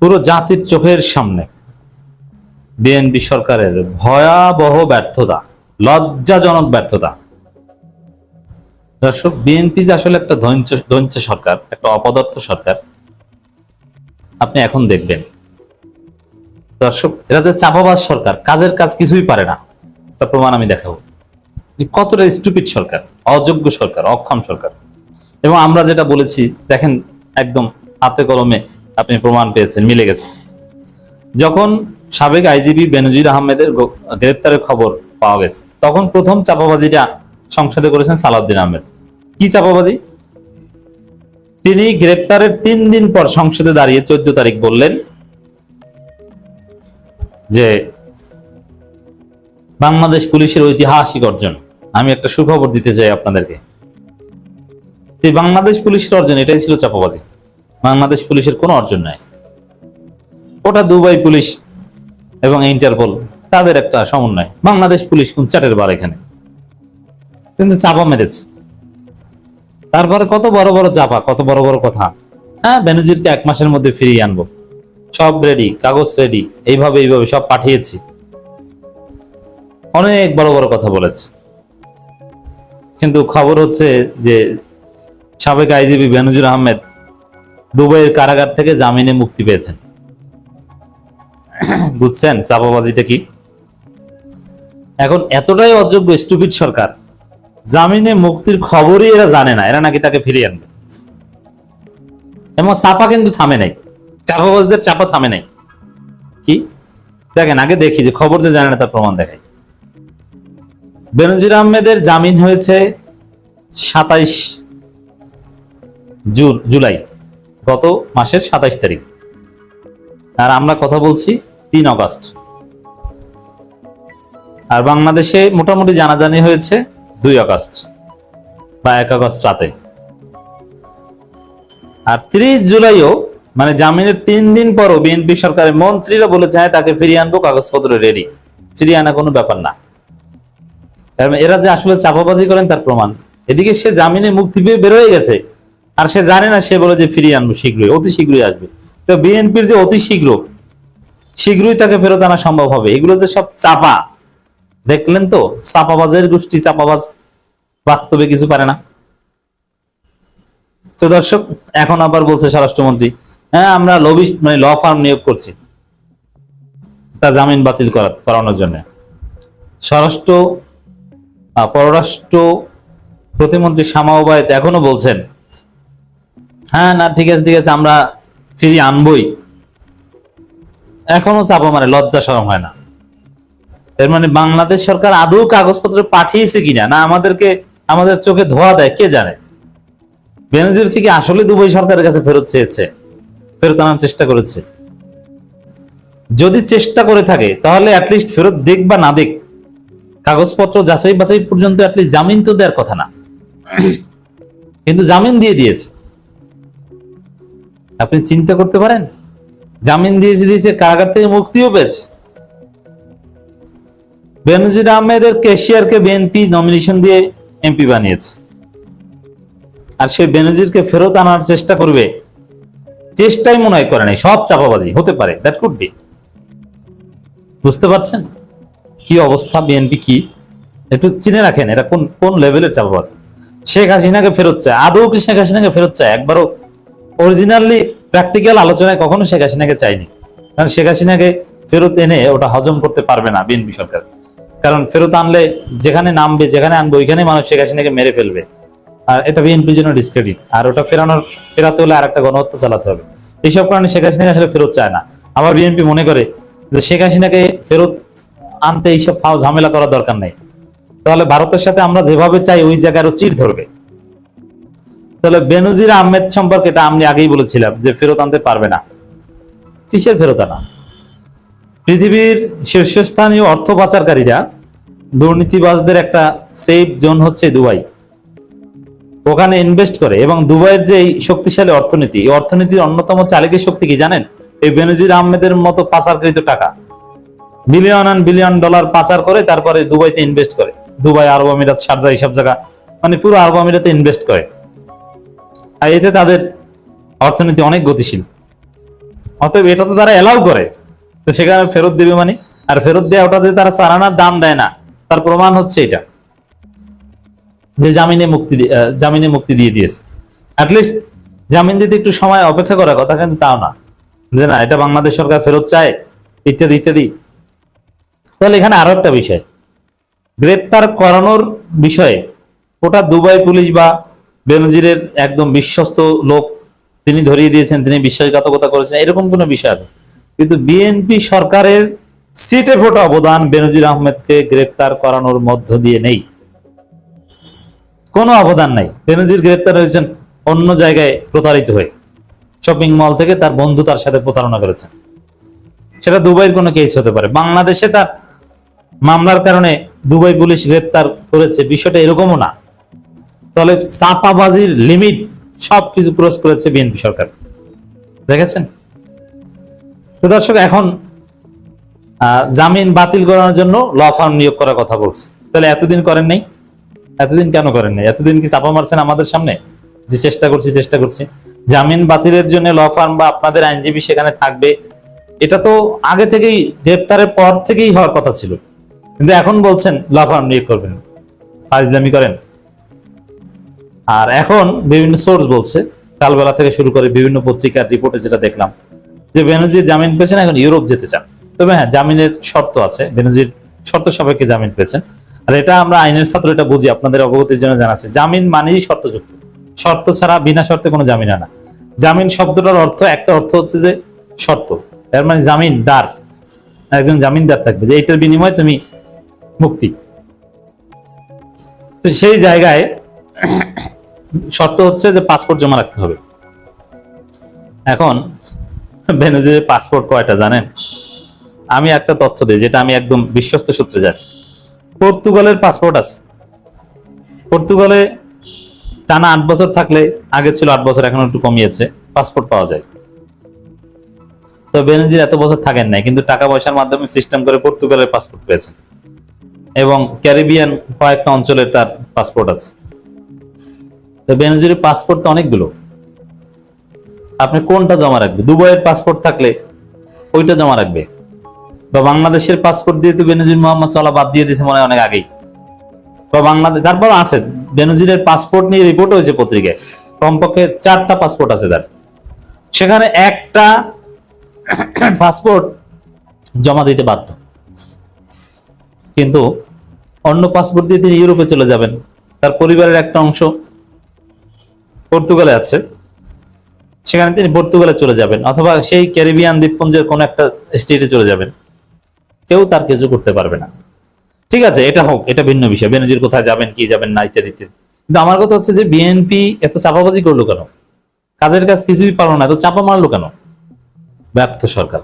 পুরো জাতির চোখের সামনে বিএনপি সরকারের ভয়াবহ ব্যর্থতা, লজ্জাজনক ব্যর্থতা। দর্শক, বিএনপি যে আসলে একটা ধৈর্য সরকার, একটা অপদার্থ সরকার, আপনি এখন দেখবেন। দর্শক, এরা যে চাপাবাজ সরকার, কাজের কাজ কিছুই পারে না, তার প্রমাণ আমি দেখাবো যে কতটা স্টুপিড সরকার, অযোগ্য সরকার, অক্ষম সরকার। এবং আমরা যেটা বলেছি দেখেন, একদম হাতে কলমে আপনি প্রমাণ পেয়েছেন, মিলে গেছে। যখন সাবেক আইজিপি বেনজির আহমেদের গ্রেপ্তারের খবর পাওয়া গেছে, তখন প্রথম চাপাবাজিটা সংসদে করেছেন সালাউদ্দিন আহমেদ। কি চাপাবাজি? তিনি গ্রেপ্তারের 3 দিন পর সংসদে দাঁড়িয়ে 14 তারিখ বললেন যে বাংলাদেশ পুলিশের ঐতিহাসিক অর্জন। আমি একটা সুখবর দিতে চাই আপনাদেরকে, এই বাংলাদেশ পুলিশের অর্জন এটাই ছিল চাপাবাজি। বাংলাদেশ পুলিশের কোনো অর্জন নাই, ওটা দুবাই পুলিশ এবং ইন্টারপোল তাদের একটা সমন্বয়। বাংলাদেশ পুলিশ কোন চাটের বার এখানে, কিন্তু চাপা মেরেছে। তারপরে কত বড় বড় চাপা, কত বড় বড় কথা। হ্যাঁ, বেনজিরকে 1 মাসের মধ্যে ফিরিয়ে আনবো, সব রেডি, কাগজ রেডি, এইভাবে এইভাবে সব পাঠিয়েছি, অনেক বড় বড় কথা বলেছে। কিন্তু খবর হচ্ছে যে সাবেক আইজিপি বেনজির আহমেদ দুবাইয়ের কারাগার থেকে জামিনে মুক্তি পেয়েছেন। বুঝছেন চাপাবাজিটা কি? এখন এতটাই অযোগ্য স্টুপিড সরকার, জামিনে মুক্তির খবরই এরা জানে না, এরা নাকি তাকে ফিরিয়ে আনবে। এবং চাপা কিন্তু থামে নাই, চাপাবাজদের চাপা থামে নাই। কি দেখেন, আগে দেখি যে খবর যে জানে না তার প্রমাণ দেখাই। বেনজির আহমেদের জামিন হয়েছে 27 জুলাই, গত মাসের 27 তারিখ, আর আমরা কথা বলছি 3 অগস্ট। আর বাংলাদেশে মোটামুটি জানাজানি হয়েছে 2 অগস্ট বা 1 অগস্ট রাতে। আর 30 জুলাইও, মানে জামিনের 3 দিন পরও বিএনপি সরকারের মন্ত্রীরা বলেছে হ্যাঁ তাকে ফিরিয়ে আনবো, কাগজপত্র রেডি, ফিরিয়ে আনা কোনো ব্যাপার না। এরা যে আসলে চাপাবাজি করেন তার প্রমাণ। এদিকে সে জামিনে মুক্তি পেয়ে বের হয়ে গেছে, আর সে জানে না, সে বলে যে ফিরিয়ে আনবো শীঘ্রই, অতি শীঘ্রই আসবে। তো বিএনপির যে অতি শীঘ্রই তাকে ফেরত আনা সম্ভব হবে, এগুলো যে সব চাপা। দেখলেন তো, চাপাবাজের গোষ্ঠী, চাপাবাজ বাস্তবে কিছু পারে না। তো দর্শক, এখন আবার বলছে স্বরাষ্ট্রমন্ত্রী হ্যাঁ আমরা লবিস্ট মানে ল ফার্ম নিয়োগ করছি তার জামিন বাতিল করানোর জন্য। পররাষ্ট্র প্রতিমন্ত্রী শামা ওবায়েদ এখনো বলছেন হ্যাঁ না ঠিক আছে আমরা ফিরিয়ে আনবই। এখনো চাপা মানে লজ্জা শরম হয় না। এর মানে বাংলাদেশ সরকার আদৌ কাগজপত্র পাঠিয়েছে কিনা, না আমাদের চোখে ধোয়া দেয় কে জানে। বেনজির কি আসলে দুবাই সরকারের কাছে ফেরত আনার চেষ্টা করেছে? যদি চেষ্টা করে থাকে তাহলে অ্যাটলিস্ট ফেরত দেখ বা না দেখ, কাগজপত্র যাচাই বাছাই পর্যন্ত অ্যাটলিস্ট জামিন তো দেওয়ার কথা না, কিন্তু জামিন দিয়ে দিয়েছে। আপনি চিন্তা করতে পারেন, জামিন দিয়েছে, কারাগার থেকে মুক্তিও পেয়েছে। বেনজির আহমেদের ক্যাশিয়ারকে বিএনপি নমিনেশন দিয়ে এমপি বানিয়েছে, আর সে বেনজিরকে ফেরত আনার চেষ্টা করবে, চেষ্টাই মনে হয় করে নাই। সব চাপাবাজি হতে পারে, দ্যাট কুড বি। বুঝতে পারছেন কি অবস্থা বিএনপি? কি একটু চিনে রাখেন, এটা কোন লেভেলের চাপাবাজ। শেখ হাসিনাকে ফেরত চায়, আদৌ কি শেখ হাসিনাকে ফেরত চায়? একবারও অরিজিনালি প্র্যাকটিক্যাল আলোচনায় কখনো শেখ হাসিনাকে চাইনি, কারণ শেখ হাসিনাকে ফেরত এনে ওটা হজম করতে পারবে না বিএনপি সরকার। কারণ ফেরত আনলে যেখানে নামবে, যেখানে আনবে, ওইখানে মানুষ শেখ হাসিনাকে মেরে ফেলবে, আর এটা বিএনপির জন্য ডিসক্রেডিট। আর ওটা ফেরাতে হলে আর একটা গণহত্যা চালাতে হবে। এইসব কারণে শেখ হাসিনাকে আসলে ফেরত চায় না। আবার বিএনপি মনে করে যে শেখ হাসিনাকে ফেরত আনতে এইসব ফাও ঝামেলা করার দরকার নেই, তাহলে ভারতের সাথে আমরা যেভাবে চাই ওই জায়গায় চির ধরবে। তাহলে বেনজির আহমেদ সম্পর্কে এটা আমি আগেই বলেছিলাম যে ফেরত আনতে পারবে না। কিসের ফেরত আনা? পৃথিবীর শীর্ষস্থানীয় অর্থ পাচারকারীরা, দুর্নীতিবাজদের একটা সেফ জোন হচ্ছে দুবাই। ওখানে ইনভেস্ট করে, এবং দুবাইয়ের যে শক্তিশালী অর্থনীতি, এই অর্থনীতির অন্যতম চালিকা শক্তি কি জানেন? এই বেনজির আহমেদের মতো পাচারকৃত টাকা বিলিয়ন ডলার পাচার করে তারপরে দুবাইতে ইনভেস্ট করে। দুবাই, আরব আমিরাত, শারজা, এইসব জায়গা, মানে পুরো আরব আমিরাতে ইনভেস্ট করে। আর এতে তাদের অর্থনীতি অনেক গতিশীল। অতএব এটা তো তারা এলাও করে, তো সেখানে ফেরত দিবে মানে, আর ফেরত দেওয়া ওটা যে তারা চালানার দাম দেয় না, তার প্রমাণ হচ্ছে এটা যে জামিনে মুক্তি দিয়ে দিয়েছে। অ্যাটলিস্ট জামিন দিতে একটু সময় অপেক্ষা করার কথা, কিন্তু তাও না, যে না এটা বাংলাদেশ সরকার ফেরত চায়, ইত্যাদি ইত্যাদি। তাহলে এখানে আরো একটা বিষয়, গ্রেপ্তার করানোর বিষয়ে ওটা দুবাই পুলিশ বা বেনজিরের একদম বিশ্বস্ত লোক, তিনি ধরিয়ে দিয়েছেন, তিনি বিশ্বাসঘাতকতা করেছেন, এরকম কোনো বিষয় আছে। কিন্তু বিএনপি সরকারের সিটে ভোট অবদান বেনজির আহমেদকে গ্রেপ্তার করানোর মধ্য দিয়ে নেই, কোনো অবদান নাই। বেনজির গ্রেপ্তার হয়েছেন অন্য জায়গায় প্রতারিত হয়ে, শপিং মল থেকে তার বন্ধু তার সাথে প্রতারণা করেছেন, সেটা দুবাইয়ের কোনো কেস হতে পারে। বাংলাদেশে তার মামলার কারণে দুবাই পুলিশ গ্রেপ্তার করেছে, বিষয়টা এরকমও না। তাহলে চাপাবাজির লিমিট সবকিছু ক্রস করেছে বিএনপি সরকার, দেখেছেন? তো দর্শক, এখন জামিন বাতিল করানোর জন্য ল ফার্ম নিয়োগ করার কথা বলছে। তাহলে এতদিন করেন নাই? এতদিন কেন করেন নাই? এতদিন কি চাপা মারছেন আমাদের সামনে যে চেষ্টা করছি? জামিন বাতিলের জন্য ল ফার্ম বা আপনাদের আইনজীবী সেখানে থাকবে, এটা তো আগে থেকেই, গ্রেপ্তারের পর থেকেই হওয়ার কথা ছিল, কিন্তু এখন বলছেন ল ফার্ম নিয়োগ করবেন। ফাজলামি করেন। আর এখন বিভিন্ন সোর্স বলছে, কালবেলা থেকে শুরু করে বিভিন্ন পত্রিকার রিপোর্টে যেটা দেখলাম, যে বেনজির জামিন পেয়েছেন, এখন ইউরোপ যেতে চান। তবে হ্যাঁ, জামিনের শর্ত আছে, বেনজির শর্ত সাপেক্ষে জামিন পেয়েছেন। আর এটা আমরা আইনের ছাত্র, এটা বুঝি, আপনাদের অবগতির জন্য জানাচ্ছি, জামিন মানেই শর্তযুক্ত, শর্ত ছাড়া বিনা শর্তে কোনো জামিন আনা। জামিন শব্দটার অর্থ, একটা অর্থ হচ্ছে যে শর্ত, এর মানে জামিনদার, একজন জামিনদার থাকবে যে এটার বিনিময়ে তুমি মুক্তি। তো সেই জায়গায় শর্ত হচ্ছে যে পাসপোর্ট জমা রাখতে হবে। এখন বেনজিরের পাসপোর্ট কয়টা জানেন? আমি একটা তথ্য দিই, যেটা আমি একদম বিশ্বস্ত সূত্রে জানি। পর্তুগালের পাসপোর্ট আছে। পর্তুগালে টানা 8 বছর থাকলে, আগে ছিল 8 বছর, এখন একটু কমিয়েছে, পাসপোর্ট পাওয়া যায়। তো বেনজির এত বছর থাকেন নাই, কিন্তু টাকা পয়সার মাধ্যমে সিস্টেম করে পর্তুগালের পাসপোর্ট পেয়েছেন, এবং ক্যারিবিয়ান কয়েকটা অঞ্চলের তার পাসপোর্ট আছে। তো বেনজিরের পাসপোর্ট তো অনেকগুলো, আপনি কোনটা জমা রাখবে? দুবাইয়ের পাসপোর্ট থাকলে ওইটা জমা রাখবে, বা বাংলাদেশের পাসপোর্ট দিয়ে তো বেনজির মোহাম্মদ চলা বাদ দিয়ে দিয়েছে মনে হয় অনেক আগেই, বা বাংলাদেশ, তারপর আছে বেনজিরের পাসপোর্ট নিয়ে রিপোর্ট হয়েছে পত্রিকায়, কমপক্ষে 4টা পাসপোর্ট আছে তার, সেখানে একটা পাসপোর্ট জমা দিতে বাধ্য। কিন্তু অন্য পাসপোর্ট দিয়ে তিনি ইউরোপে চলে যাবেন, তার পরিবারের একটা অংশ পর্তুগালে আছে, সেখানে তিনি পর্তুগালে চলে যাবেন, অথবা সেই ক্যারিবিয়ান দ্বীপপুঞ্জের কোন একটা স্টেটে চলে যাবেন, কেউ তার কিছু করতে পারবে না। ঠিক আছে, এটা হোক, এটা ভিন্ন বিষয়, বেনজির কোথায় যাবেন, কি যাবেন না, ইত্যাদি ইত্যাদি। কিন্তু আমার কথা হচ্ছে যে বিএনপি এত চাপাবাজি করলো কেন? কাজের কাজ কিছুই পারলো না, এত চাপা মারলো কেন? ব্যর্থ সরকার।